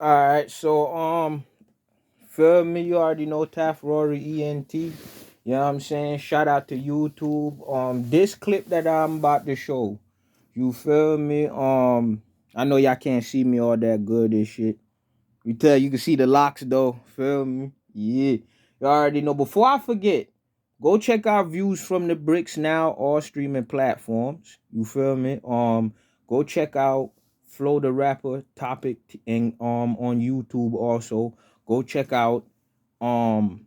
Alright, so feel me, you already know Taff Rory ENT. You know what I'm saying? Shout out to YouTube. This clip that I'm about to show, you feel me? I know y'all can't see me all that good and shit. You can see the locks though. Feel me? Yeah. You already know. Before I forget, go check out Views from the Bricks now, all streaming platforms. You feel me? Go check out Flow the Rapper topic and on YouTube also. Go check out um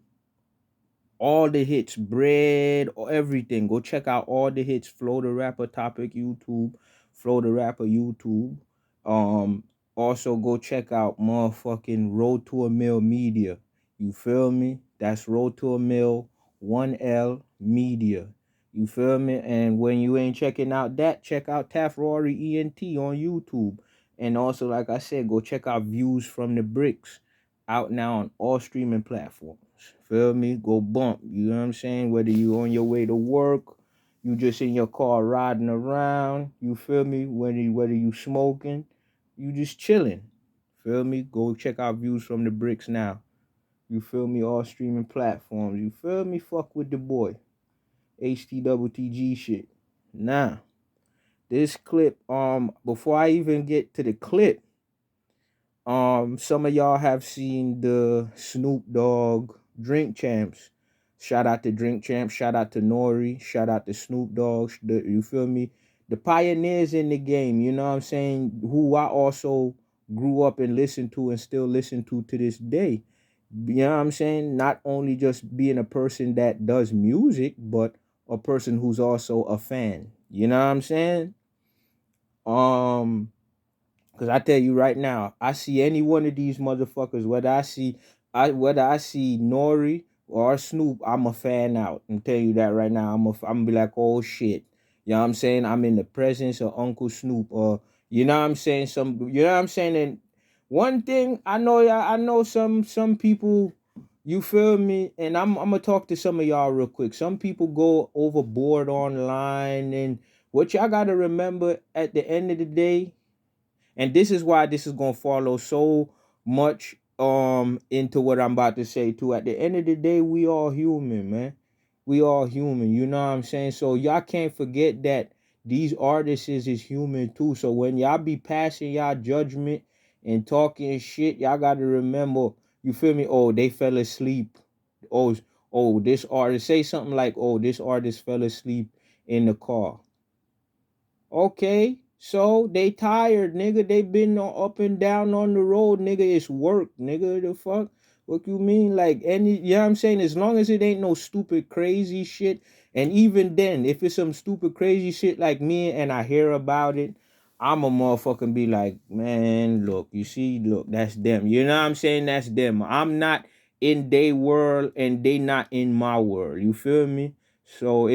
all the hits, bread, or everything. Go check out all the hits. Flow the Rapper topic YouTube, Flow the Rapper YouTube. Um, Also go check out motherfucking Road to a Mill Media. You feel me? That's Road to a Mill, 1L Media. You feel me? And when you ain't checking out that, check out Taff Rory ENT on YouTube. And also, like I said, go check out Views from the Bricks, out now on all streaming platforms. Feel me? Go bump. You know what I'm saying? Whether you on your way to work, you just in your car riding around. You feel me? Whether you smoking, you just chilling. Feel me? Go check out Views from the Bricks now. You feel me? All streaming platforms. You feel me? Fuck with the boy. HTWTG shit. Now, this clip, before I even get to the clip, some of y'all have seen the Snoop Dogg Drink Champs. Shout out to Drink Champs. Shout out to Nori. Shout out to Snoop Dogg. You feel me? The pioneers in the game. You know what I'm saying? Who I also grew up and listened to and still listen to this day. You know what I'm saying? Not only just being a person that does music, but a person who's also a fan. You know what I'm saying? Um, Cause I tell you right now, I see any one of these motherfuckers, whether I see Nori or Snoop, I'm a fan out. I'm telling you that right now. I'm gonna be like, oh shit. You know what I'm saying? I'm in the presence of Uncle Snoop, or you know what I'm saying? You know what I'm saying? And one thing I know some people, you feel me? And I'm gonna talk to some of y'all real quick. Some people go overboard online, and what y'all gotta remember at the end of the day, and this is why this is gonna follow so much into what I'm about to say too. At the end of the day, we all human, man. We all human, you know what I'm saying? So y'all can't forget that these artists is human too. So when y'all be passing y'all judgment and talking shit, y'all gotta remember, you feel me? Oh, they fell asleep. Oh, this artist, say something like, oh, this artist fell asleep in the car. Okay, so they tired, nigga. They been up and down on the road, nigga. It's work, nigga. The fuck? What you mean? Like any, you know what I'm saying? As long as it ain't no stupid crazy shit, and even then, if it's some stupid crazy shit like me and I hear about it, I'm a motherfucking be like, man, look, you see, look, that's them. You know what I'm saying? That's them. I'm not in their world and they not in my world. You feel me? So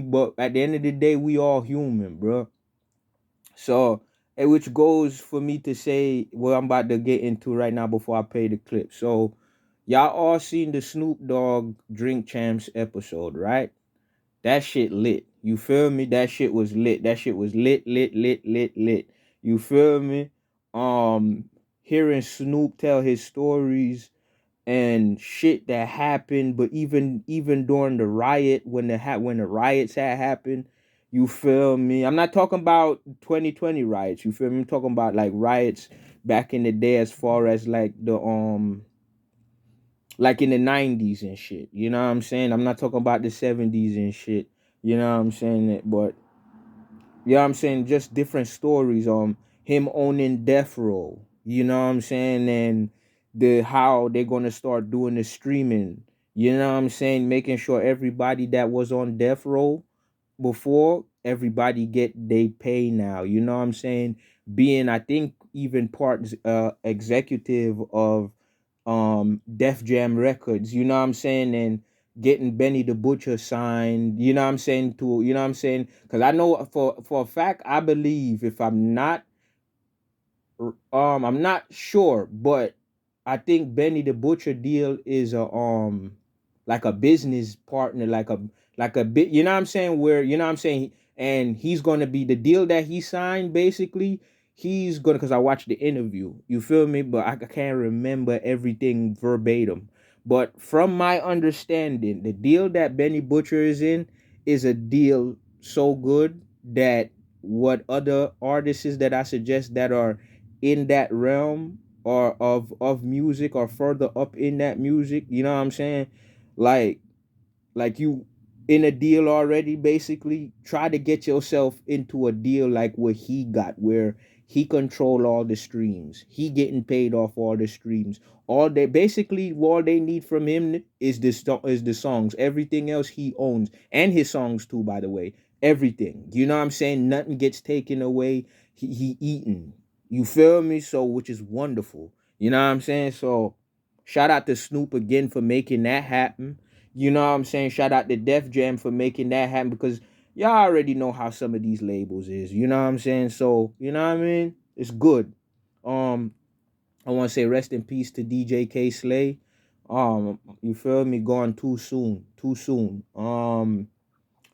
but at the end of the day, we all human, bro. So, which goes for me to say what I'm about to get into right now before I play the clip. So, y'all all seen the Snoop Dogg Drink Champs episode, right? That shit lit. You feel me? That shit was lit. That shit was lit, lit, lit, lit, lit. You feel me? Um, Hearing Snoop tell his stories and shit that happened, but even during the riot, when the riots had happened, you feel me? I'm not talking about 2020 riots. You feel me? I'm talking about like riots back in the day, as far as like in the 90s and shit. You know what I'm saying? I'm not talking about the 70s and shit. You know what I'm saying? But you know what I'm saying? Just different stories on him owning death row. You know what I'm saying? And the how they're gonna start doing the streaming. You know what I'm saying? Making sure everybody that was on death row before, everybody get they pay now. You know what I'm saying? Being, I think, even part executive of Def Jam Records, you know what I'm saying? And getting Benny the Butcher signed, you know what I'm saying, to, you know what I'm saying? Cuz I know for a fact, I believe, if I'm not sure, but I think Benny the Butcher deal is a like a business partner, like a bit, you know what I'm saying, where, you know what I'm saying, and he's going to be the deal that he signed basically. he's gonna, because I watched the interview, you feel me, but I can't remember everything verbatim. But from my understanding, the deal that Benny Butcher is in is a deal so good that what other artists is that I suggest that are in that realm or of music or further up in that music, you know what I'm saying? Like you in a deal already, basically try to get yourself into a deal like what he got, where he control all the streams, he getting paid off all the streams, all they need from him is the songs, everything else he owns, and his songs too, by the way, everything, you know what I'm saying, nothing gets taken away, he eaten, you feel me, so which is wonderful, you know what I'm saying, so shout out to Snoop again for making that happen. You know what I'm saying? Shout out to Def Jam for making that happen, because y'all already know how some of these labels is. You know what I'm saying? So, you know what I mean? It's good. Um, I want to say rest in peace to DJ K Slay. You feel me? Gone too soon. Too soon.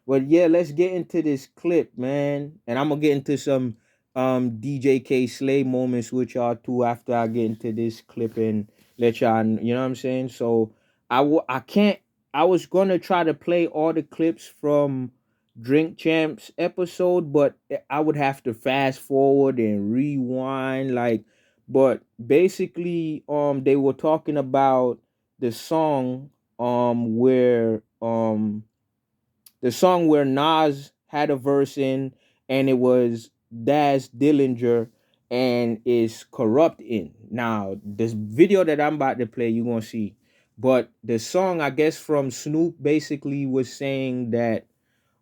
But yeah, let's get into this clip, man. And I'm gonna get into some DJ K Slay moments with y'all too after I get into this clip and let y'all, you know what I'm saying? So I can't, I was gonna try to play all the clips from Drink Champs episode, but I would have to fast forward and rewind, like, but basically they were talking about the song where the song where Nas had a verse in, and it was Daz Dillinger and is Corrupt in. Now, this video that I'm about to play, you're gonna see. But the song, I guess, from Snoop basically was saying that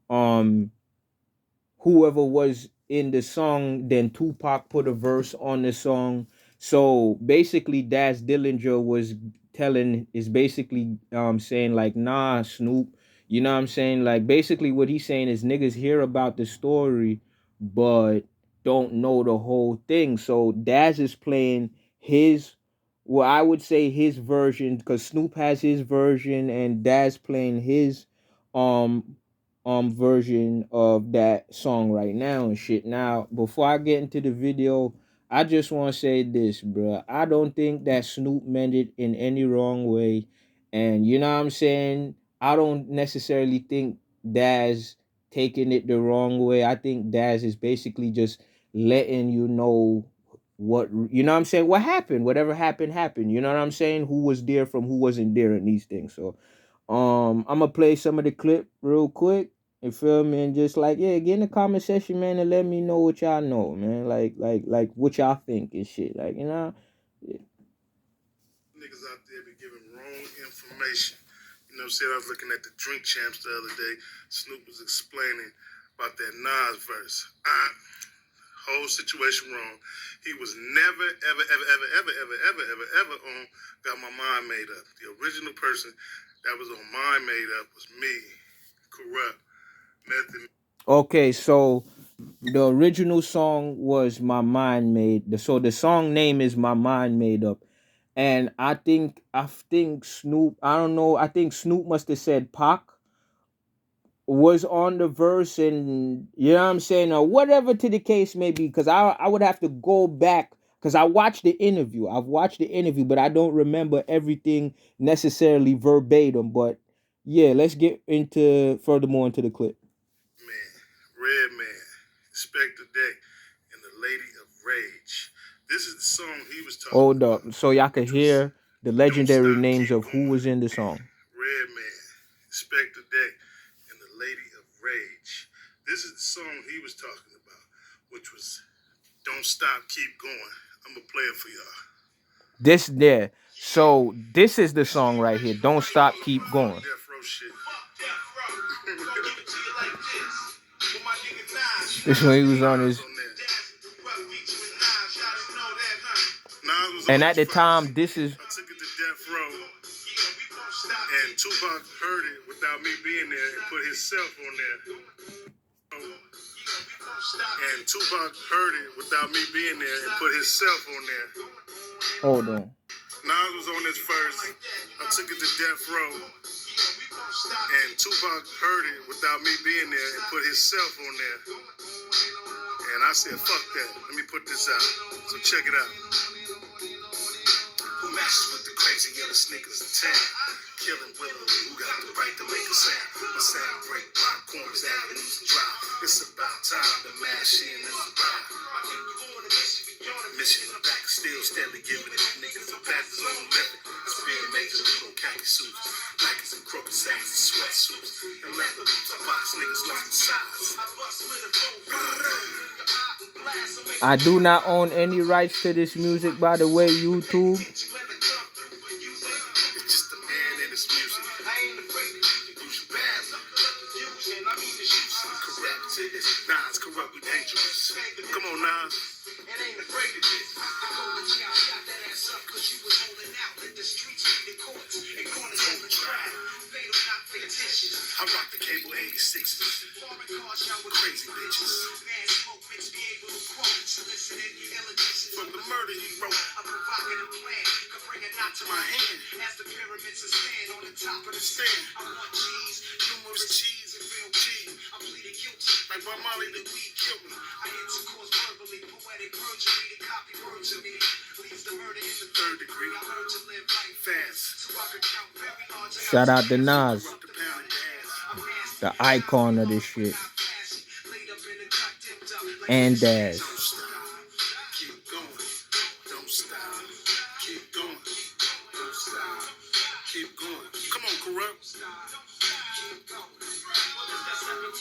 um whoever was in the song, then Tupac put a verse on the song. So basically, Daz Dillinger was is basically saying like, nah, Snoop, you know what I'm saying? Like basically what he's saying is niggas hear about the story, but don't know the whole thing. So Daz is playing his, well, I would say his version, because Snoop has his version and Daz playing his um version of that song right now and shit. Now, before I get into the video, I just want to say this, bro. I don't think that Snoop meant it in any wrong way. And you know what I'm saying? I don't necessarily think Daz taking it the wrong way. I think Daz is basically just letting you know what, you know what I'm saying, what happened, whatever happened happened, you know what I'm saying, who was there from who wasn't there in these things. So I'm gonna play some of the clip real quick. You feel me? And just like, yeah, get in the comment section, man, and let me know what y'all know, man. Like what y'all think and shit. Like, you know. Yeah. Niggas out there be giving wrong information. You know what I'm saying? I was looking at the Drink Champs the other day. Snoop was explaining about that Nas verse. Whole situation wrong. He was never, ever, ever, ever, ever, ever, ever, ever, ever on Got My Mind Made Up. The original person that was on Mind Made Up was me, Corrupt, Method. Okay, so the original song was My Mind Made. So the song name is My Mind Made Up. And I think Snoop, I don't know, I think Snoop must have said Pac was on the verse, and you know what I'm saying, or whatever to the case may be, because I would have to go back, because I watched the interview. I've watched the interview, but I don't remember everything necessarily verbatim. But yeah, let's get into furthermore into the clip. Man, Red Man, Inspector Day, and the Lady of Rage. This is the song he was talking Hold about. up, so y'all could hear the Don't legendary Stop, names Keep of who Going. was in the song. Red Man, Inspector Day, and the Lady of Rage. This is the song he was talking about, which was Don't Stop, Keep Going. I'm going to play it for y'all. This there. So this is the song right here. Don't Stop, Keep Going. Death Row shit. This one he was on his. And at the time, this is. I took it to Death Row, and Tupac heard it without me being there and put himself on there. And Tupac heard it without me being there and put himself on there. Hold on. Nas was on this first. I took it to Death Row, and Tupac heard it without me being there and put himself on there. And I said, fuck that. Let me put this out. So check it out. Who matches with the crazy illest niggas in town? Killing willingly, who got the right to make a sound? My sound break, block corners, avenues, and drive. It's about time to mash in and survive. Mission in the back, still steadily giving it. Niggas and badges on living. It's being major little khaki suits. Nikes and crooked sacks and sweatsuits. And leather boots, I box niggas like the size. I do not own any rights to this music, by the way, YouTube. It's just a man and his music. I ain't afraid to use your bad luck. I mean the shit's correct to this. Nas corrupt, we dangerous. Come on, Nas. It ain't afraid of this. I got that ass up cause you was holding out in the streets, in the courts, and corners on the track. Fatal, not fictitious. I rock the cable 86s. Crazy bitches. From the murder he wrote, a provocative plan could bring a knot to my hand. As the pyramids are stand on the top of the stand. I want cheese, numerous cheese, and real cheese. I'm pleading guilty, like by Molly the weed killed me. I intercourse verbally, poetic perjury, the copy words of me. Leaves the murder in the third degree. I learned to live life fast, so I could count very large. Shout out to Nas, the icon of this shit. And Daz. Keep going. Come on, corrupt.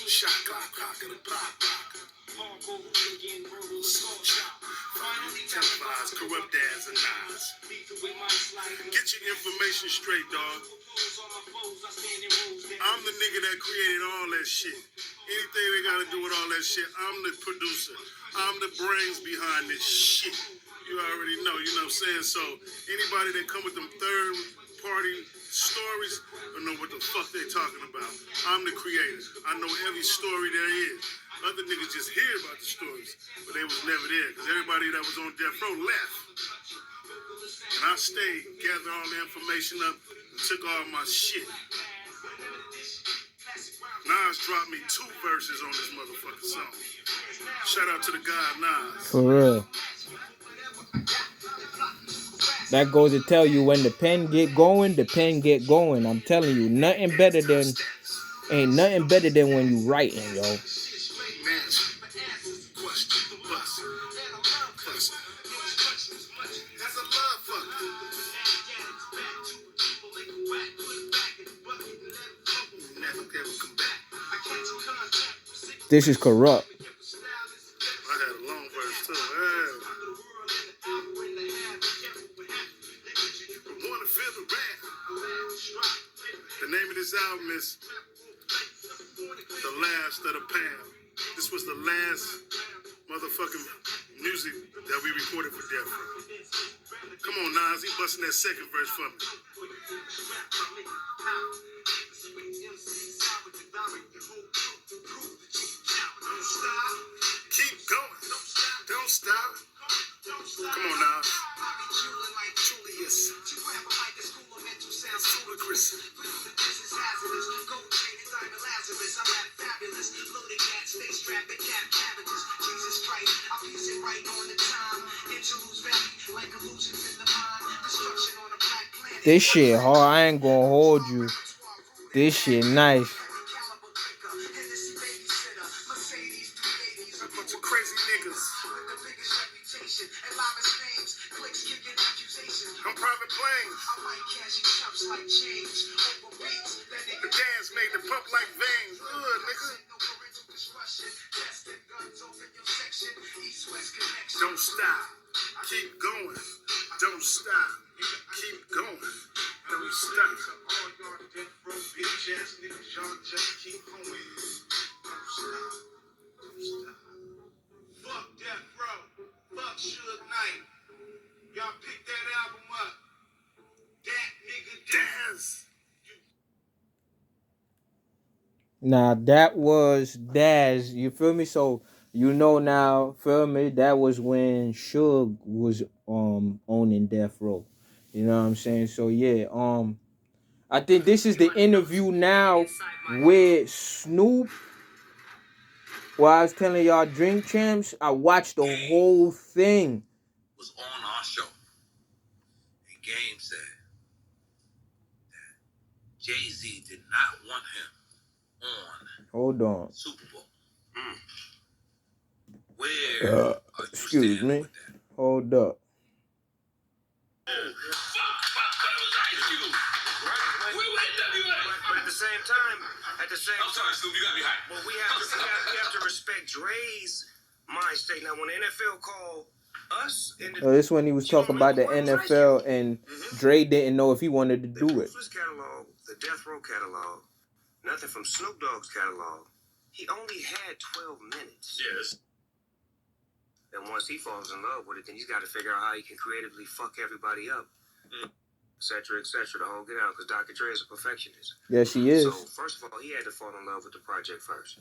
Shot clock, cock in the block. Finally televised, corrupt Daz and Nas. Get your information straight, dog. I'm the nigga that created all that shit. Anything they gotta do with all that shit, I'm the producer. I'm the brains behind this shit. You already know, you know what I'm saying? So anybody that come with them third party stories don't know what the fuck they talking about. I'm the creator. I know every story there is. Other niggas just hear about the stories, but they was never there because everybody that was on death row left. And I stayed, gathered all the information up, and took all my shit. Nas dropped me 2 verses on this motherfucking song. Shout out to the guy Nas. For real. That goes to tell you when the pen get going, the pen get going. I'm telling you, ain't nothing better than when you writing, yo. This is corrupt. I had a long verse too. Wanna feel the rap. The name of this album is The Last of the Pound. This was the last motherfucking music that we recorded for Death Row. Come on, Nas, he busting that second verse for me. Keep going. Don't stop. Come on, Nas. Julius. Ludicrous. This shit hard. I ain't gonna hold you. This shit nice. Bunch of crazy niggas. I'm private planes. The dance made the pump like veins. Ugh, nigga. Don't stop. Keep going. Don't stop. Keep going. Don't stop. Fuck Death Row. Fuck Suge Knight. Y'all pick that album up. That nigga Daz. Now that was Daz, you feel me? So you know now, feel me? That was when Suge was owning Death Row. You know what I'm saying? So yeah, I think this is the interview now with Snoop Well, I was telling y'all, Drink Champs, I watched the whole thing. Was on our show. And Game said that Jay-Z did not want him on Hold on. Super Bowl. Where are you Excuse standing me. with that? Hold up. But at the same time, I'm sorry, Snoop, you got me hyped. well, we have to respect Dre's mind state. Now, when the NFL called us, This when he was talking about the NFL, and Dre didn't know if he wanted to the do it. Ruthless catalog, the Death Row catalog, nothing from Snoop Dogg's catalog. He only had 12 minutes. Yes. And once he falls in love with it, then he's got to figure out how he can creatively fuck everybody up, etc., etc. The whole get out, because Dr. Dre is a perfectionist. Yes, he is. So first of all, he had to fall in love with the project first.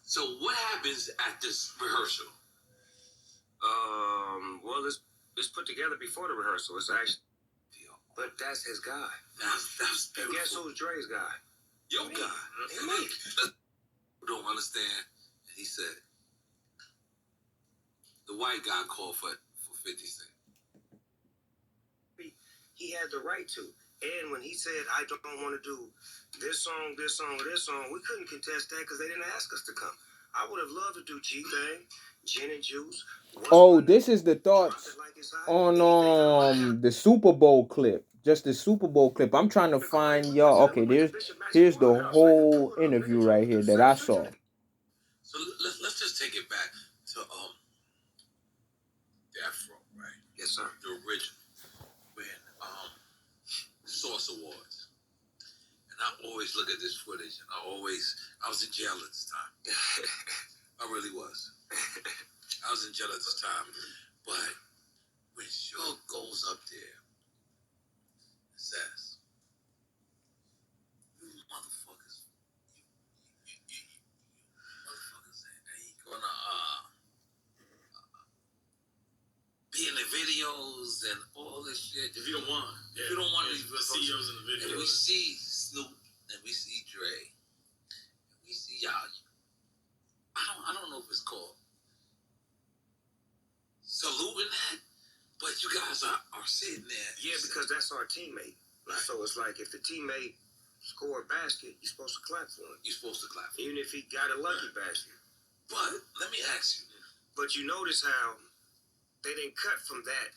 So what happens at this rehearsal? Well, it's put together before the rehearsal. It's actually, but that's his guy. That's And beautiful. guess who's Dre's guy? Your guy. And me. Don't understand. And he said, the white guy called for 50 Cent. He had the right to. And when he said, I don't want to do this song, this song, or this song, we couldn't contest that because they didn't ask us to come. I would have loved to do G-Thing, Gin and Juice. Oh, this is the thoughts on the Super Bowl clip. Just the Super Bowl clip. I'm trying to find y'all. Okay, here's the whole interview right here that I saw. So let's just take it back to Death Row, right? Yes, sir. The original. When Source Awards. And I always look at this footage, and I was in jail at this time. I really was. I was in jail at this time. But when Suge goes up there and says, you motherfuckers, you motherfuckers ain't gonna be in the videos and all this shit. If you don't want the CEOs in the videos. And we see Snoop and we see Dre. And we see y'all. I don't know if it's called saluting that, but you guys are sitting there. Yeah, because that's our teammate. Right. So it's like if the teammate scored a basket, you're supposed to clap for him. You're supposed to clap for him. Even if he got a lucky basket. But let me ask you. But you notice how they didn't cut from that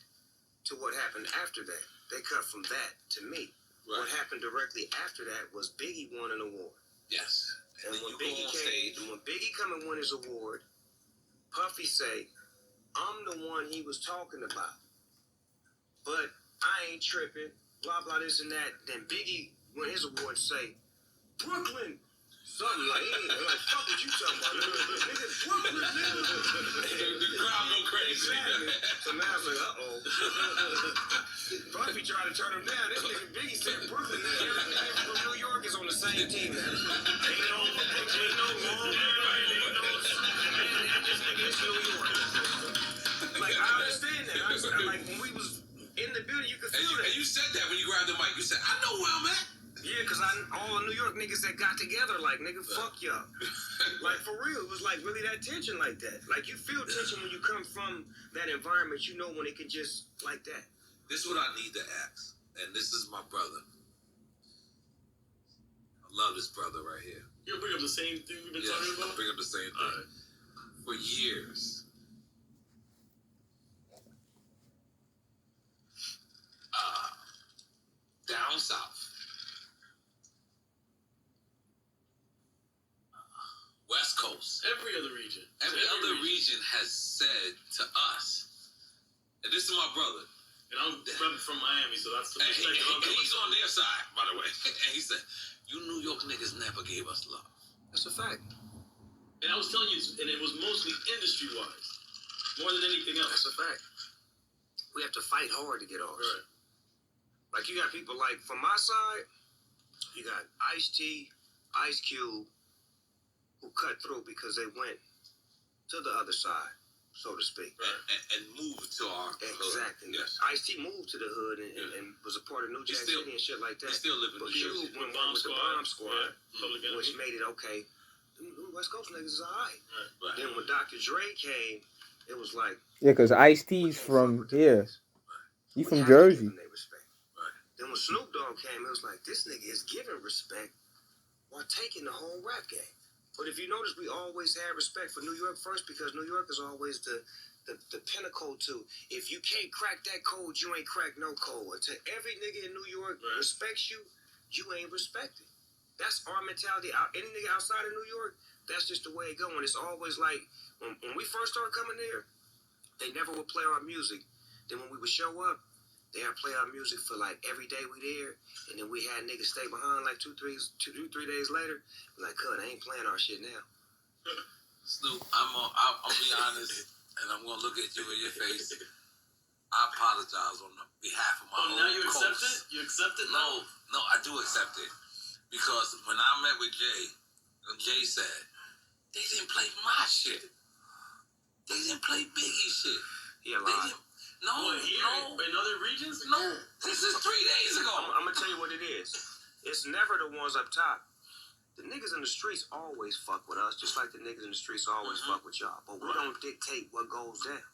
to what happened after that. They cut from that to me. Right. What happened directly after that was Biggie won an award. Yes. And when Biggie come and win his award, Puffy say, I'm the one he was talking about. But I ain't tripping, blah, blah, this and that. Then Biggie win his award say, Brooklyn. Something like, like, fuck what you talking about, nigga, Brooklyn, nigga. The crowd go crazy. Exactly. So now it's like, uh-oh. Puffy tried to turn him down. This nigga Biggie said Brooklyn. Nigga from New York is on the same team now. Ain't no long man. This nigga is New York. Like, I understand that. Like, when we was in the building, you could feel that. And you said that when you grabbed the mic. You said, I know where I'm at. Yeah, because all the New York niggas that got together, like, nigga, fuck y'all. Like, for real, it was, like, really that tension like that. Like, you feel tension when you come from that environment. You know when it can just, like that. This is what I need to ask. And this is my brother. I love this brother right here. You'll bring up the same thing we've been talking about? I'll bring up the same thing. Right. For years. Down south. West Coast. Every other region has said to us, and this is my brother. And I'm from Miami, so that's the perspective. And he's on their side, by the way. And he said, you New York niggas never gave us love. That's a fact. And I was telling you, and it was mostly industry-wise, more than anything else. That's a fact. We have to fight hard to get ours. Right. Like, you got people like, from my side, you got Ice-T, Ice Cube, who cut through because they went to the other side. so to speak. And move to our exactly. hood. Yes. Ice-T moved to the hood and was a part of New Jack City and shit like that. He still live in But New Jersey. you went with the Bomb Squad, which made it okay. Them West Coast niggas is alright. Right. Then when Dr. Dre came, it was like because Ice-T's from here. He from Jersey. Then when Snoop Dogg came, it was like, this nigga is giving respect while taking the whole rap game. But if you notice, we always had respect for New York first because New York is always the pinnacle to, if you can't crack that code, you ain't crack no code. Until every nigga in New York respects you, you ain't respected. That's our mentality. Any nigga outside of New York, that's just the way it going. It's always like, when we first started coming there, they never would play our music. Then when we would show up, they had play our music for like every day we there, and then we had niggas stay behind like 2-3 days later. Like, cuz, they ain't playing our shit now. Snoop, I'll be honest, and I'm gonna look at you in your face. I apologize on behalf of my own. Now you accept it? You accept it now? No, I do accept it because when I met with Jay said they didn't play my shit. They didn't play Biggie shit. He lied. No. In other regions? No. This is 3 days ago. I'm gonna tell you what it is. It's never the ones up top. The niggas in the streets always fuck with us, just like the niggas in the streets always fuck with y'all. But we don't dictate what goes down.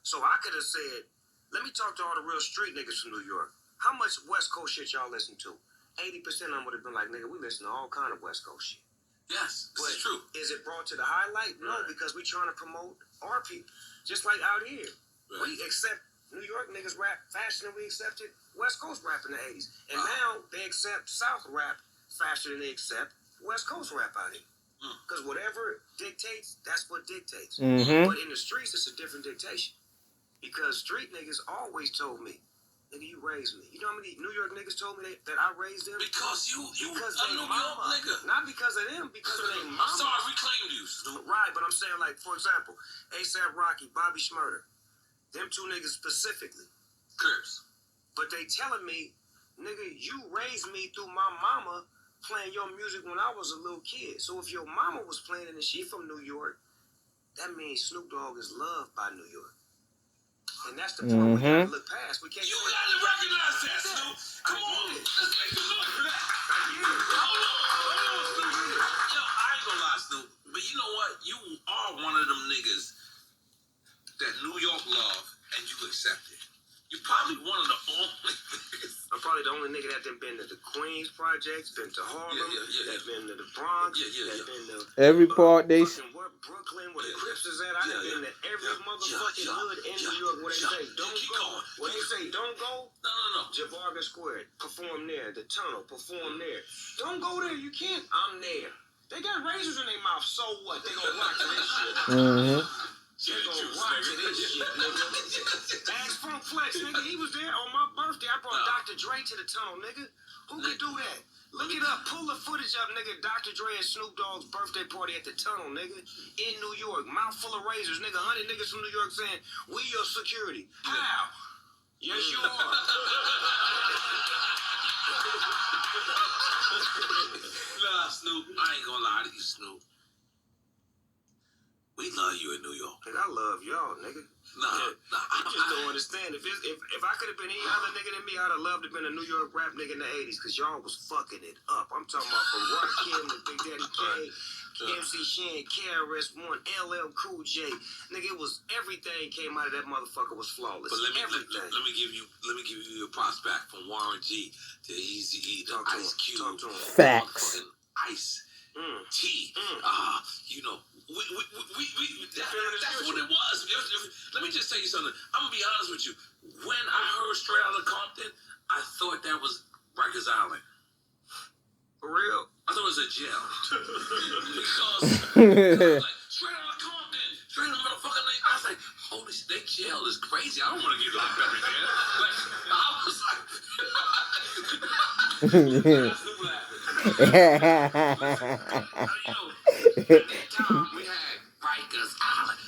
So I could have said, let me talk to all the real street niggas from New York. How much West Coast shit y'all listen to? 80% of them would have been like, nigga, we listen to all kind of West Coast shit. Yes, this is true. Is it brought to the highlight? No, because we trying to promote our people. Just like out here. Right. We accept New York niggas rap faster than we accepted West Coast rap in the 80s. And now they accept South rap faster than they accept West Coast rap out here. Because whatever dictates, that's what dictates. Mm-hmm. But in the streets, it's a different dictation. Because street niggas always told me, nigga, you raised me. You know how many New York niggas told me that I raised them? Because you because a New York nigga. Not because of them, because of their mama. I'm sorry, I reclaimed you, Snoop. Right, but I'm saying, like, for example, A$AP Rocky, Bobby Shmurda, them two niggas specifically. Crips. But they telling me, nigga, you raised me through my mama playing your music when I was a little kid. So if your mama was playing it and she from New York, that means Snoop Dogg is loved by New York. And that's the part we gotta look past. We can't. You gotta recognize that, Snoop. Come on, let's make some noise for that. Hold on, Snoop. Yo, I ain't gonna lie, Snoop. But you know what? You are one of them niggas that New York love and you accept it. You're probably one of the only niggas. I'm probably the only nigga that done been to the Queens projects, been to Harlem, that been to the Bronx, that been to every part they Brooklyn, where the Crips is at. I done been to every motherfucking hood in New York where they say don't go. Where they say don't go, No. Javarga Square, perform there. The Tunnel, perform there. Don't go there, you can't. I'm there. They got razors in their mouth, so what? They gonna rock to this shit. They gonna rock to this shit, nigga. Ask Funk Flex, nigga. He was there on my birthday. I brought Dr. Dre to the Tunnel, nigga. Who could do that? Look it up. Pull the footage up, nigga. Dr. Dre and Snoop Dogg's birthday party at the Tunnel, nigga. In New York. Mouth full of razors, nigga. 100 niggas from New York saying, we your security. How? Yes, you are. Nah, Snoop. I ain't gonna lie to you, Snoop. We love you in New York. Nigga, I love y'all, nigga. I just don't understand. If I could have been any other nigga than me, I'd have loved to have been a New York rap nigga in the 80s, because y'all was fucking it up. I'm talking about from Rakim to Big Daddy Kane, MC Shan, KRS-One, LL Cool J. Nigga, it was everything came out of that motherfucker was flawless. But let me give you your props back from Warren G to Eazy-E to Ice Cube. Facts. Ice T. You know, that's what it was. Let me just tell you something. I'm gonna be honest with you. When I heard Straight Outta Compton, I thought that was Rikers Island. For real? I thought it was a jail. Because like, Straight Outta Compton, straight out motherfucking name. I was like, holy shit, that jail is crazy. I don't want to get locked up in there. Like, I was like, at that time we had Rikers Island.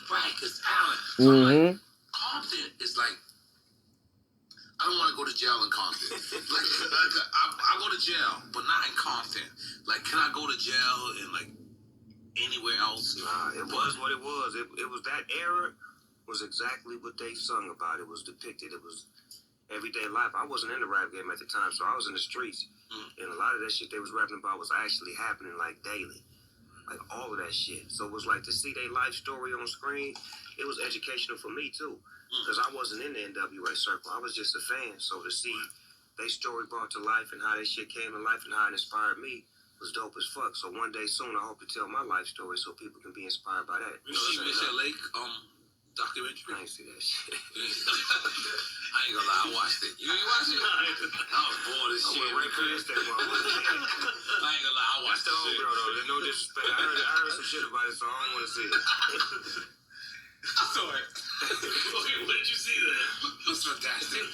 So like, Compton is like, I don't want to go to jail in Compton. Like, I go to jail, but not in Compton. Like, can I go to jail in like anywhere else? Nah, it was what it was. It was that era was exactly what they sung about. It was depicted. It was everyday life. I wasn't in the rap game at the time, so I was in the streets. And a lot of that shit they was rapping about was actually happening like daily. Like all of that shit. So it was like to see their life story on screen, it was educational for me too. Because I wasn't in the NWA circle. I was just a fan. So to see their story brought to life and how that shit came to life and how it inspired me was dope as fuck. So one day soon I hope to tell my life story so people can be inspired by that. You see Mr. Lake documentary? I ain't see that shit. I ain't gonna lie, I watched it. You ain't watch it? I was bored as I shit. went right past that one. I ain't gonna lie, I watched That's the the shit. homegirl though. There's no disrespect. I heard some shit about it, so I don't want to see it. Sorry. Okay, what did you see then? It was fantastic.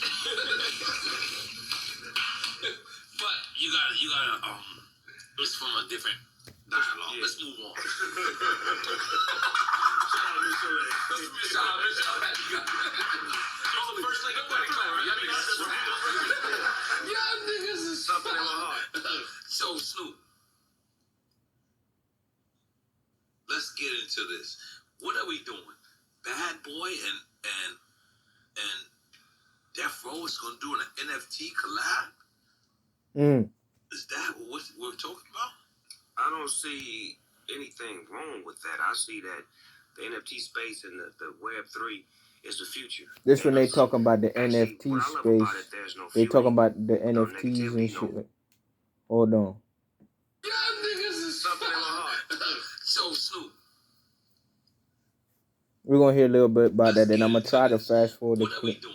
But you gotta it's from a different dialogue. Yeah. Let's move on. Shout out Mr. Lake. Shout out, Mr. Oh, the first leg of the Y'all niggas is Something in my heart. So Snoop, let's get into this. What are we doing? Bad Boy and Death Row is gonna do an NFT collab? Is that what we're talking about? I don't see anything wrong with that. I see that the NFT space and the Web3 is the future. This when they talking about the Actually, NFT what I love about space. it, there's no They talking feuding, about the no NFTs and negativity, shit. no Hold on. Y'all niggas is something in my heart. So Snoop, We're gonna hear a little bit about that, then I'm gonna Let's try get to into this. fast forward the What are we clip. doing?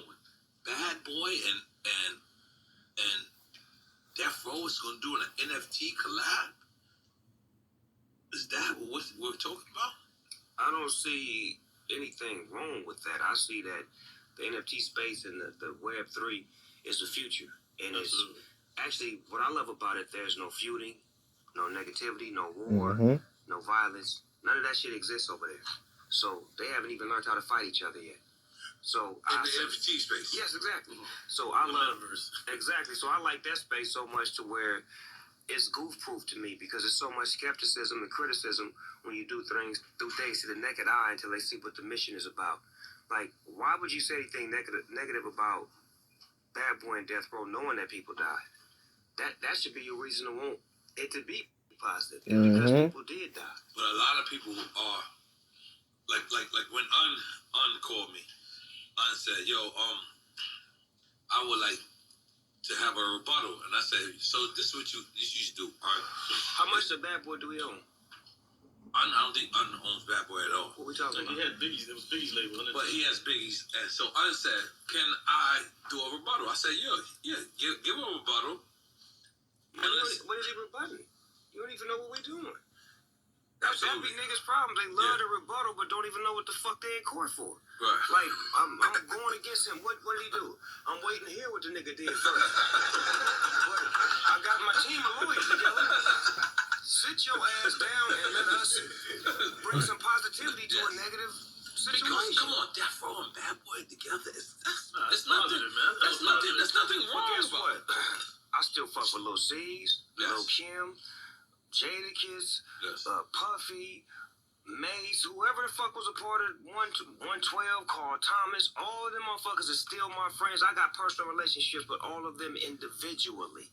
Bad Boy and Death Row is gonna do an NFT collab? Is that what we're talking about? I don't see anything wrong with that. I see that the NFT space and the Web3 is the future. And it's actually what I love about it, there's no feuding, no negativity, no war, no violence. None of that shit exists over there. So they haven't even learned how to fight each other yet. So In the NFT space. yes, exactly. So I love exactly. So I like that space so much to where it's goof proof to me because there's so much skepticism and criticism when you do things to the naked eye until they see what the mission is about. Like, why would you say anything negative about Bad Boy and Death Row knowing that people died? That should be your reason to want it to be positive because people did die. But a lot of people are like when Un called me, Un said, "Yo, I would like to have a rebuttal," and I said, "So this is what you should do." How much the Bad Boy do we own? I don't think Un owns Bad Boy at all. What we talking He about? had Biggie's. It was Biggie's label. Wasn't it? But he has Biggie's, and so Un said, "Can I do a rebuttal?" I said, "Yeah, give a rebuttal." What is he rebutting? You don't even know what we're doing. That be niggas' problem. They love the rebuttal, but don't even know what the fuck they in court for. Right. Like, I'm going against him. What did he do? I'm waiting to hear what the nigga did first. But I got my team of lawyers together. Sit your ass down and let us bring some positivity to a negative situation. Because, come on, Death Row and Bad Boy together. It's nothing, positive, man. There's nothing But wrong guess about what? I still fuck with Lil C's, Lil Kim, Jadakiss, Yes. Puffy, Mace, whoever the fuck was a part of 112, Carl Thomas, all of them motherfuckers are still my friends. I got personal relationships with all of them individually.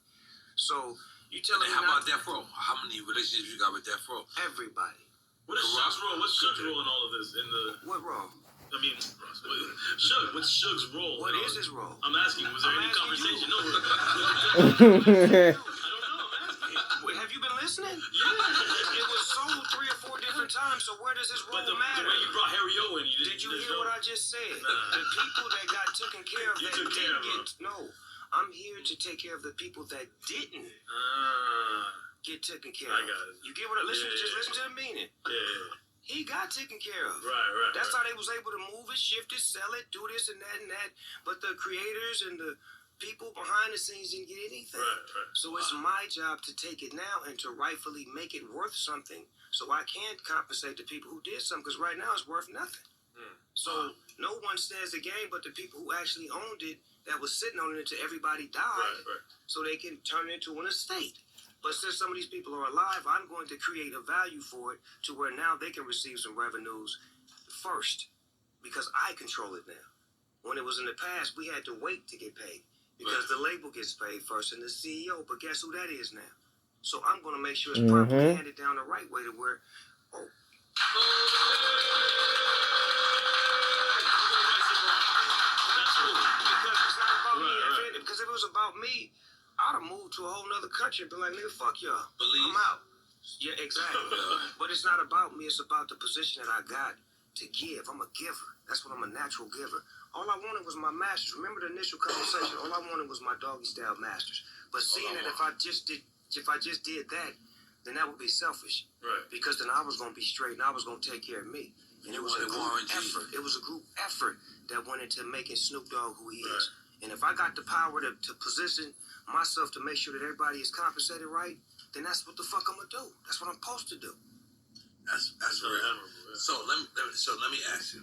So, you telling me How now, about Death Row? How many relationships you got with Death Row? everybody. What is Suge's role? What's Suge's role in all of this? What wrong? I mean, Suge. What's Suge's role? What is his role? I'm asking. Was there any conversation? No. I don't know. I'm asking. Wait, have you been listening? Yeah. It was sold 3 or 4 different times, so where does his role But the matter? way you brought Harry O in, Did you hear what I just said? The people that got taken care of You that took care didn't of get... No, I'm here to take care of the people that didn't get taken care of. I got it. You get what I... Listen, Yeah. just listen to the meaning. Yeah. He got taken care of. Right. That's how they was able to move it, shift it, sell it, do this and that. But the creators and the people behind the scenes didn't get anything. Right. So it's my job to take it now and to rightfully make it worth something so I can compensate the people who did something, because right now it's worth nothing. So no one stands the game but the people who actually owned it, that was sitting on it until everybody died, Right. so they can turn it into an estate. But since some of these people are alive, I'm going to create a value for it to where now they can receive some revenues first. because I control it now. When it was in the past, we had to wait to get paid because the label gets paid first and the CEO. But guess who that is now? So I'm going to make sure it's properly handed down the right way to where, because if it was about me, I'd have moved to a whole nother country and been like, nigga, fuck y'all. I'm out. Yeah, exactly. But it's not about me. It's about the position that I got to give. I'm a giver. That's what I'm a natural giver. All I wanted was my masters. Remember the initial conversation? All I wanted was my doggy style masters. But seeing that if I just did that, then that would be selfish. Right. Because then I was gonna be straight and I was gonna take care of me. And it was a group effort. It was a group effort that went into making Snoop Dogg who he is. And if I got the power to position myself to make sure that everybody is compensated right, then that's what the fuck I'm gonna do. That's what I'm supposed to do. That's real. So let me ask you.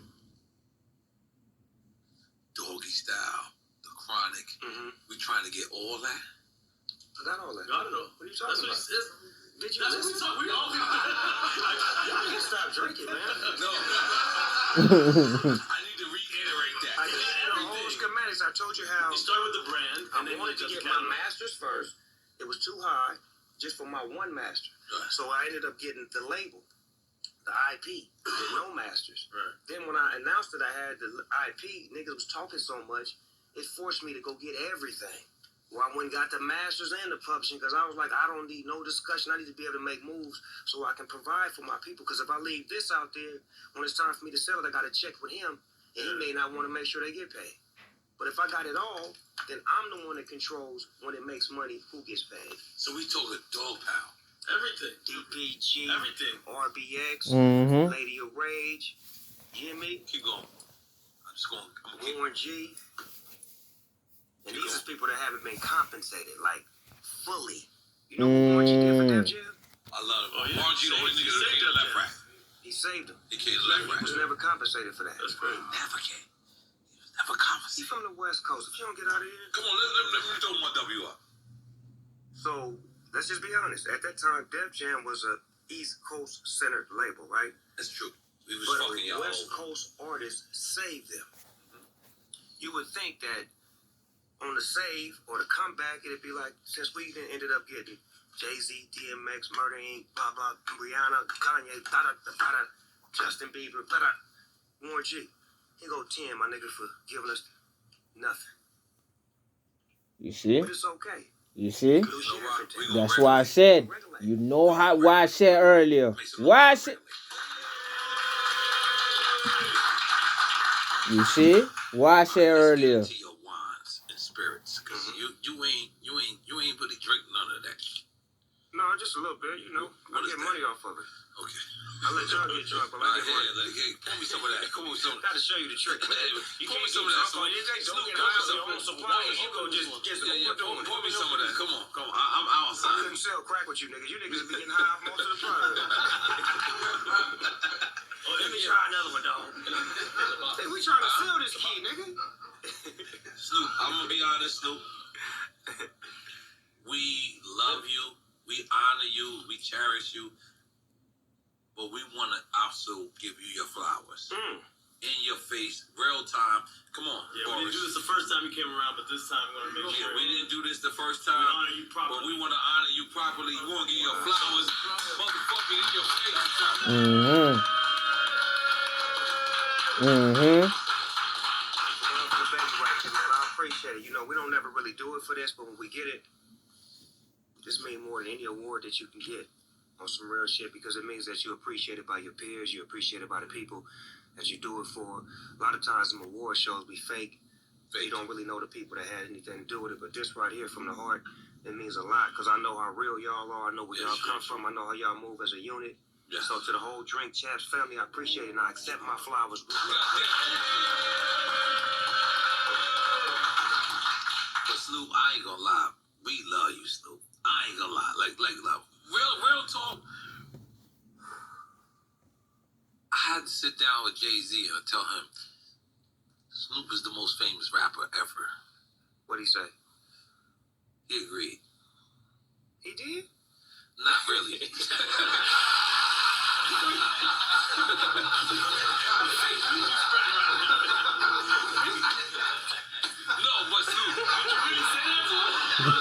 Doggy style, the chronic. We trying to get all that? I got all that. No, I don't know. What are you talking about? Did you That's listen? what we all Y'all can stop drinking, man. No. I need to reiterate that. I did the whole schematics. I told you how You start with the brand, I and then wanted to you get just my masters first. It was too high just for my one master. Right. So I ended up getting the label, the IP, with no masters. Right. Then when I announced that I had the IP, niggas was talking so much, it forced me to go get everything. Well, I went and got the masters and the publishing because I was like, I don't need no discussion. I need to be able to make moves so I can provide for my people. Because if I leave this out there, when it's time for me to sell it, I got to check with him, and he may not want to make sure they get paid. But if I got it all, then I'm the one that controls when it makes money, who gets paid. So we talking dog pound. everything. DPG, Everything. RBX, Lady of Rage, Jimmy, Keep going. I'm gonna keep Warren G. And these are people that haven't been compensated, like, fully. You know what Warren G did for Def Jam? I love it. Oh, yeah. Warren G, the only nigga that came to left rack. He saved them. He came to He left rack. was never compensated for that. That's great. Never came. Never He conversation. from the West Coast. If you don't get out of here. Come on, let me throw my W up. So, let's just be honest. At that time, Def Jam was a East Coast centered label, right? That's true. We was But fucking y'all West over. Coast artists saved them. You would think that on the save or the comeback, it'd be like, since we then ended up getting Jay-Z, DMX, Murder Inc., blah, blah, Rihanna, Kanye, da-da-da-da, Justin Bieber, da-da, Warren G. Here go 10, my nigga, for giving us nothing. You see? But it's okay. You see? Blue Sheriff and That's why I said. You know how why I said earlier. Why I said. You see? Why I said earlier. Let's get into your wines and spirits, cause you ain't really drink none of that. No, just a little bit, you know. I What is get that? money off of it. Okay. I let y'all get drunk, but I get money. Pour me some of that. Pour me some. Got to show you the trick, man. You Pour can't me some do of that. Uncle, you just don't Snoop, get pour me high on some. your own supply. You go just overdoing it. Pour me some of that. Come on. I'm I outside. couldn't sell crack with you niggas. You niggas be getting high off most of the product. Let me try another one, dog. Hey, we trying to sell this key, nigga. Snoop, I'm gonna be honest, Snoop. We love you, we honor you, we cherish you, but we want to also give you your flowers. In your face, real time. Come on, Yeah, we Boris. didn't do this the first time you came around, but this time we're gonna make Yeah, sure we didn't do this the first we time, honor you but properly. we want to honor you properly. We want to give you your flowers, motherfucking in your face. I appreciate it. You know, we don't never really do it for this, but when we get it, this means more than any award that you can get on some real shit, because it means that you're appreciated by your peers, you're appreciated by the people that you do it for. A lot of times them award shows be fake. You don't really know the people that had anything to do with it, but this right here from the heart, it means a lot, because I know how real y'all are. I know where y'all come from. I know how y'all move as a unit. Yeah. So to the whole Drink Champs family, I appreciate it, and I accept my flowers. But Snoop, I ain't gonna lie. We love you, Snoop. I ain't gonna lie. Like love. Real talk. I had to sit down with Jay-Z and tell him Snoop is the most famous rapper ever. What'd he say? He agreed. He did? Not really. Yo,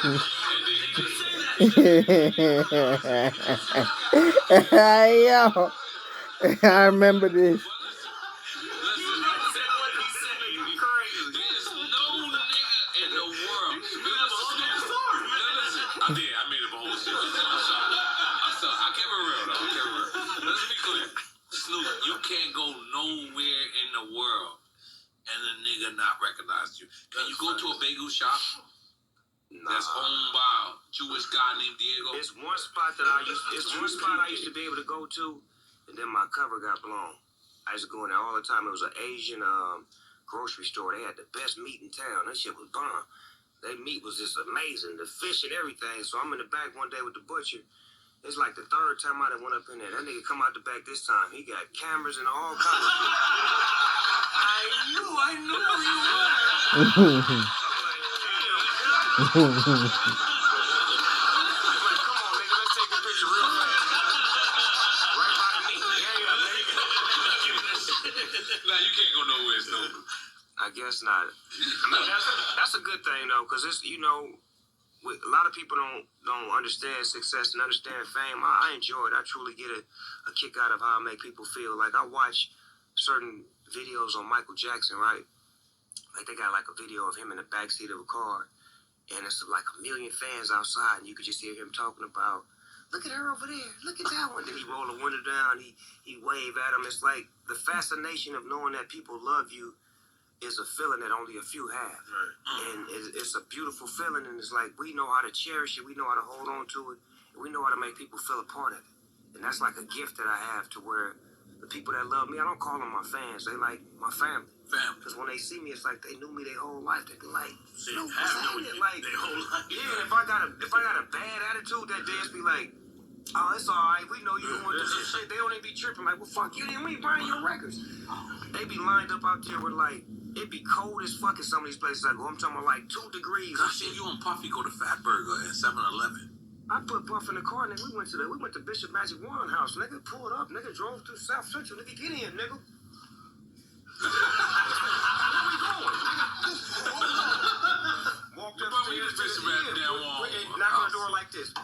I remember this. I made up a whole shit. I'm sorry. I kept it real though. I kept it real. Let's be clear. Snoop, you can't go nowhere in the world and a nigga not recognize you. Can you go to a bagel shop that's owned by a Jewish guy named Diego? It's one spot I used to be able to go to, and then my cover got blown. I used to go in there all the time. It was an Asian grocery store. They had the best meat in town. That shit was bomb. Their meat was just amazing, the fish and everything. So I'm in the back one day with the butcher. It's like the third time I done went up in there. That nigga come out the back this time. He got cameras and all kinds of shit. I knew who you were. Like, come on, nigga, let's take a picture real fast. Right by the meat. Yeah, nigga. Nah, you can't go nowhere, Snoop. I guess not. I mean, that's a good thing though, because it's, you know, a lot of people don't understand success and understand fame. I enjoy it. I truly get a kick out of how I make people feel. Like I watch certain videos on Michael Jackson, right? Like they got like a video of him in the backseat of a car, and it's like 1 million fans outside, and you could just hear him talking about, look at her over there, look at that one. Then he roll the window down, he wave at him. It's like the fascination of knowing that people love you is a feeling that only a few have. Right. And it's a beautiful feeling, and it's like we know how to cherish it, we know how to hold on to it, and we know how to make people feel a part of it. And that's like a gift that I have to where the people that love me, I don't call them my fans, they like my family. Because when they see me, it's like they knew me their whole life. They be like, Snoop, what's happening? Like, their whole life. Yeah, if I got a bad attitude, that dance be like, oh, it's all right. We know you don't want to do some shit. They don't even be tripping. Like, well, fuck you. Then we ain't buying your records. They be lined up out there with like, it be cold as fuck in some of these places I go. I'm talking about like 2 degrees. I see you and Puffy go to Fat Burger at 7-Eleven. I put Puff in the car, nigga. We went to Bishop Magic Wand House. Nigga pulled up. Nigga drove through South Central. Nigga, get in, nigga. Where we going? Walked upstairs to the knock on the door like this.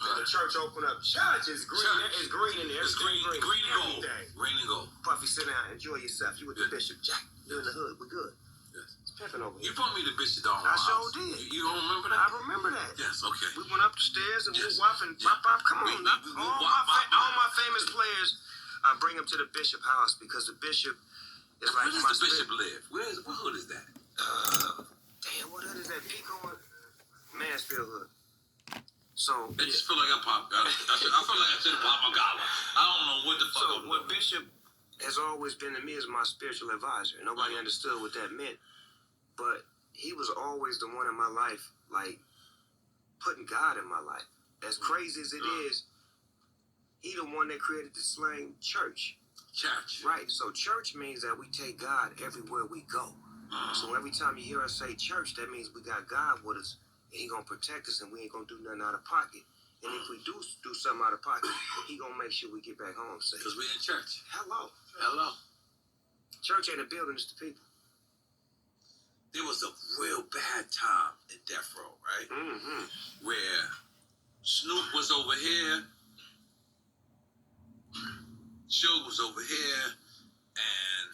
The church opened up. Church is green. It's green in there. It's green and gold. Green and gold. Puffy, sit down. Enjoy yourself. You with the bishop. Jack, you in the hood. We're good. Yes. It's pimping over here. You brought me to Bishop Dog. I sure did. You don't remember that? I remember that. Yes, okay. We went up the stairs and we wop and bop. Come on. All my famous players, I bring them to the bishop house because the bishop is like Where does the bishop live? What hood is that? Damn, what hood is that? Pico or Mansfield hood? So I just feel like I feel like I should have popped my collar. I don't know what the fuck. So what Bishop has always been to me is my spiritual advisor. Nobody understood what that meant, but he was always the one in my life, like putting God in my life. As crazy as it is, he the one that created the slang church. Church. Right. So church means that we take God everywhere we go. So every time you hear us say church, that means we got God with us. He gonna protect us, and we ain't gonna do nothing out of pocket. And if we do something out of pocket, he gonna make sure we get back home safe. Because we're in church. Hello. Church ain't a building, it's the people. There was a real bad time in Death Row, right? Mm-hmm. Where Snoop was over here, Suge was over here, and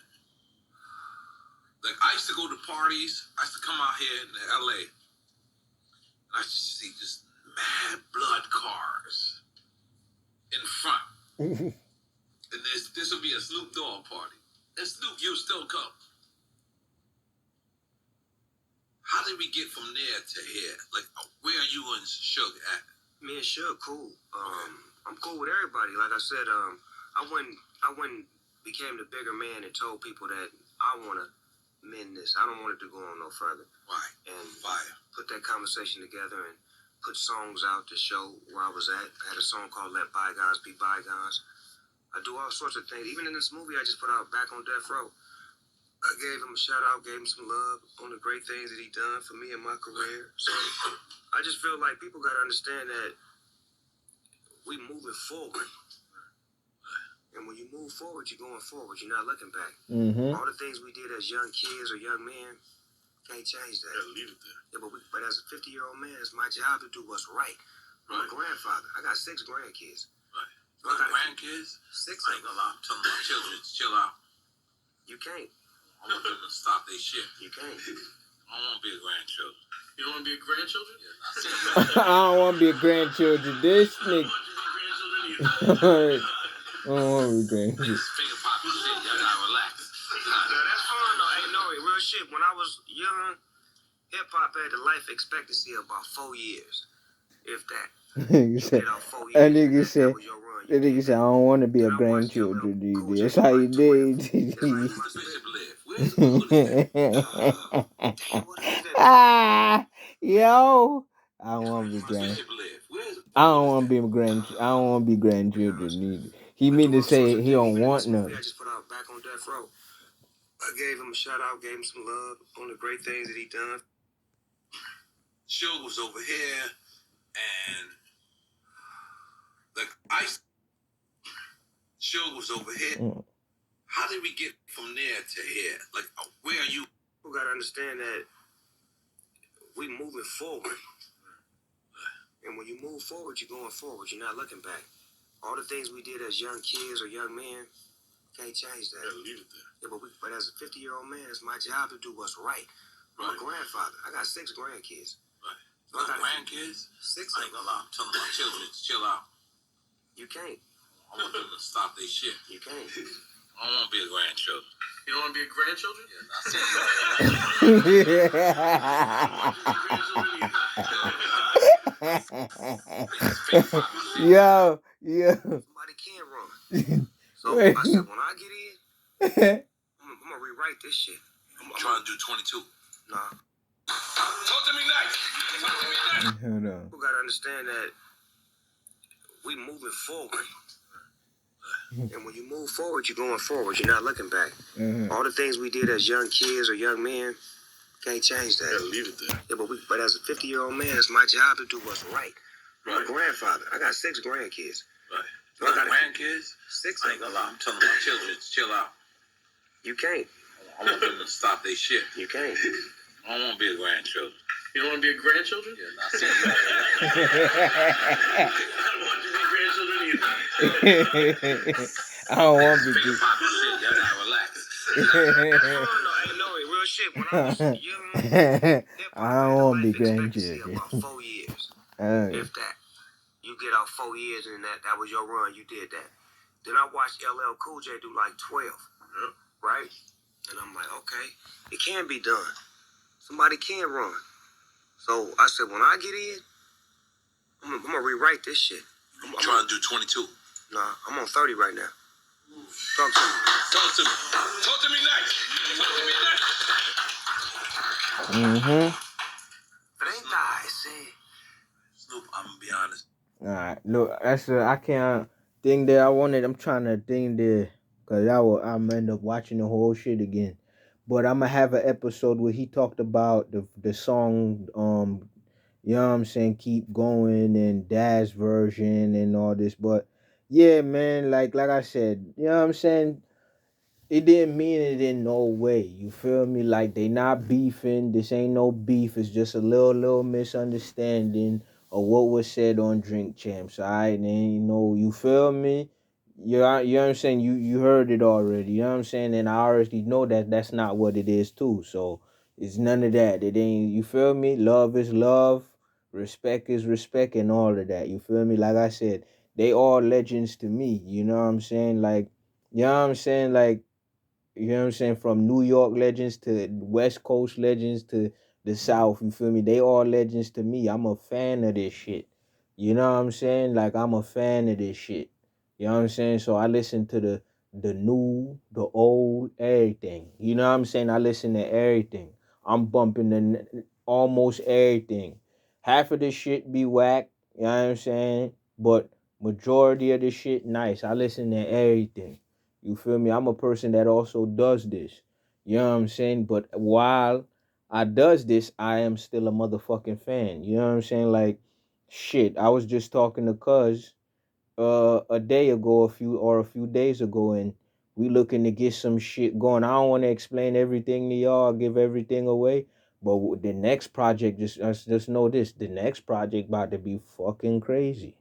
like I used to go to parties. I used to come out here in LA. I just see just mad blood cars in front. And this will be a Snoop Dogg party. And Snoop, you still come. How did we get from there to here? Like, where are you and Suge at? Me and Suge, cool. I'm cool with everybody. Like I said, I went became the bigger man and told people that I want to mend this. I don't want it to go on no further. Right. And Fire. Put that conversation together and put songs out to show where I was at. I had a song called Let Bygones Be Bygones. I do all sorts of things. Even in this movie I just put out, Back on Death Row, I gave him a shout out, gave him some love on the great things that he done for me in my career. So I just feel like people got to understand that we moving forward. And when you move forward, you're going forward. You're not looking back. Mm-hmm. All the things we did as young kids or young men, Can't change that. Gotta leave it there. Yeah, but as a 50-year-old man, it's my job to do what's right. I'm a grandfather. I got 6 grandkids. Right. So I got Grandkids? 6 I ain't gonna lie. I'm telling my children to chill out. You can't. I want them to stop their shit. You can't. I don't want to be a grandchild. You don't want to be a grandchildren? Yeah, I said I don't want to be a grandchildren. This nigga. I don't want to be grandchildren. This finger popping shit, y'all gotta relax. Now, that's fun, though. Hey, no, real shit. When I was young, hip-hop had the life expectancy of about 4 years, if that. Nigga said, Get out 4 years. that nigga That said, was your run. that nigga said, I don't want to be a grandchildren, dude. That's how you did. Where's the bishop live? Where's the Buddha live? Ah, yo, I don't want to be Where's the grand. bishop live? Where's I don't want to be I don't want to be grandchildren either. He mean to say he don't want none. I just put out back on death row. I gave him a shout out, gave him some love on the great things that he done. Suge was over here, and like ice. Suge was over here. Mm. How did we get from there to here? Like, where are you? You gotta understand that we moving forward. And when you move forward, you're going forward. You're not looking back. All the things we did as young kids or young men, can't change that. Gotta leave it there. Yeah, but as a 50-year-old man, it's my job to do what's right. I'm a grandfather. I got 6 grandkids. Right. So I got Grandkids? 6 I ain't gonna lie. I'm telling my children to chill out. You can't. I want them to stop their shit. You can't. I don't want to be a grandchild. You don't want to be a grandchildren? Yeah, I said Yo, yo. Somebody can run. So I said, when I get in, I'm gonna rewrite this shit. I'm trying to do 22. Nah. Talk to me next. Talk to me next. Hold on. You gotta understand that we moving forward. And when you move forward, you're going forward. You're not looking back. Mm-hmm. All the things we did as young kids or young men, can't change that. Gotta leave it there. Yeah, but as a 50-year-old man, it's my job to do what's right. I'm a Right. grandfather. I got 6 grandkids. Right. So I got Grandkids? 6 I ain't gonna lie. I'm telling my children to chill out. You can't. I want them to stop their shit. You can't. I don't want to be a grandchild. You don't want to be a grandchildren? Yeah, I said I don't want to be grandchildren either. I don't want to be. finger popping shit. Y'all gotta relax. No, real shit. When I was young, I don't want to be life expectancy grandchildren. about 4 years, Hey. if that. You get out 4 years and that was your run. You did that. Then I watched LL Cool J do like 12, right? And I'm like, okay, it can be done. Somebody can run. So I said, when I get in, I'm gonna rewrite this shit. I'm trying to do 22. Nah, I'm on 30 right now. Talk to me. Talk to me. Talk to me next. Talk to me next. Mm-hmm. If it ain't that, I say. Snoop, I'm gonna be honest. All right. Look, that's I can't think that I wanted. I'm trying to think there because I'm end up watching the whole shit again. But I'm gonna have an episode where he talked about the song you know what I'm saying, Keep Going and Daz version and all this. But yeah, man, like I said, you know what I'm saying, it didn't mean it in no way. You feel me? Like they not beefing. This ain't no beef. It's just a little misunderstanding of what was said on Drink Champs. Alright, and you know, you feel me? You know what I'm saying? You heard it already. You know what I'm saying? And I already know that that's not what it is too. So it's none of that. It ain't. You feel me? Love is love. Respect is respect, and all of that. You feel me? Like I said, they all legends to me. You know what I'm saying? Like, you know what I'm saying? Like, you know what I'm saying? From New York legends to West Coast legends to the South, you feel me? They all legends to me. I'm a fan of this shit. You know what I'm saying? Like, I'm a fan of this shit. You know what I'm saying? So I listen to the new, the old, everything. You know what I'm saying? I listen to everything. I'm bumping almost everything. Half of the shit be whack, you know what I'm saying? But majority of the shit nice. I listen to everything. You feel me? I'm a person that also does this. You know what I'm saying? But while I does this, I am still a motherfucking fan. You know what I'm saying? Like, shit, I was just talking to Cuz a day ago, a few days ago, and we looking to get some shit going. I don't want to explain everything to y'all, give everything away, But the next project, just know this: the next project about to be fucking crazy.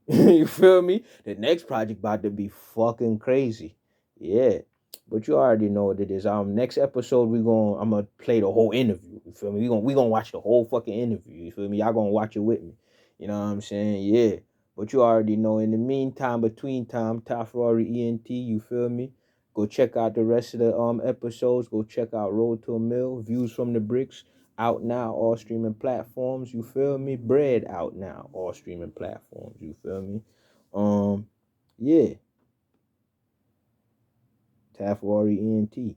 You feel me? The next project about to be fucking crazy. Yeah. But you already know what it is. Next episode I'm gonna play the whole interview. You feel me? We gonna watch the whole fucking interview. You feel me? Y'all gonna watch it with me. You know what I'm saying? Yeah. But you already know. In the meantime, between time, Top Rory ENT. You feel me? Go check out the rest of the episodes. Go check out Road to a Mill, Views from the Bricks, out now, all streaming platforms. You feel me? Bread out now, all streaming platforms. You feel me? Yeah. Taff Rory ENT.